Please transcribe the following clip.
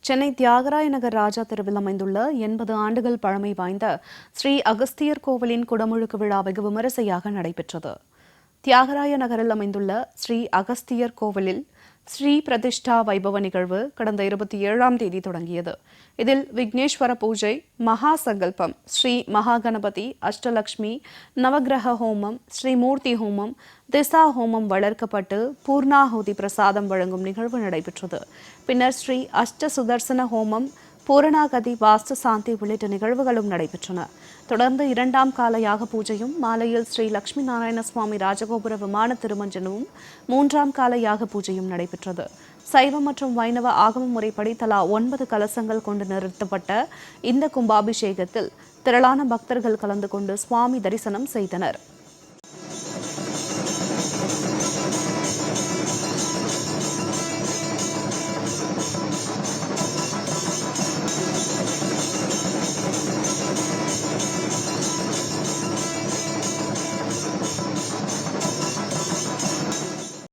சென்னை தியாகராய நகர் ராஜா தெருவில் அமைந்துள்ள 80 ஆண்டுகள் பழமை வாய்ந்த ஸ்ரீ அகஸ்தியர் கோவிலின் குடமுழுக்கு விழா வெகு விமரிசையாக நடைபெற்றது. தியாகராய நகரில் அமைந்துள்ள ஸ்ரீ அகஸ்தியர் கோவிலில் ஸ்ரீ பிரதிஷ்டா வைபவ நிகழ்வு கடந்த 27ஆம் தேதி தொடங்கியது. இதில் விக்னேஸ்வர பூஜை, மகா சங்கல்பம், ஸ்ரீ மகாகணபதி, அஷ்டலட்சுமி, நவகிரக ஹோமம், ஸ்ரீ மூர்த்தி ஹோமம், திசா ஹோமம் வளர்க்கப்பட்டு பூர்ணாஹுதி பிரசாதம் வழங்கும் நிகழ்வு நடைபெற்றது. பின்னர் ஸ்ரீ அஷ்ட சுதர்சன ஹோமம், பூரணாகதி, வாஸ்து சாந்தி உள்ளிட்ட நிகழ்வுகளும் நடைபெற்றன. தொடர்ந்து 2ஆம் கால யாக பூஜையும், மாலையில் ஸ்ரீ லட்சுமி நாராயண சுவாமி ராஜகோபுர விமான திருமஞ்சனமும், 3ஆம் கால யாக பூஜையும் நடைபெற்றது. சைவ மற்றும் வைணவ ஆகம முறைப்படி தலா 9 கலசங்கள் கொண்டு நிறுத்தப்பட்ட இந்த கும்பாபிஷேகத்தில் திரளான பக்தர்கள் கலந்து கொண்டு சுவாமி தரிசனம் செய்தனர்.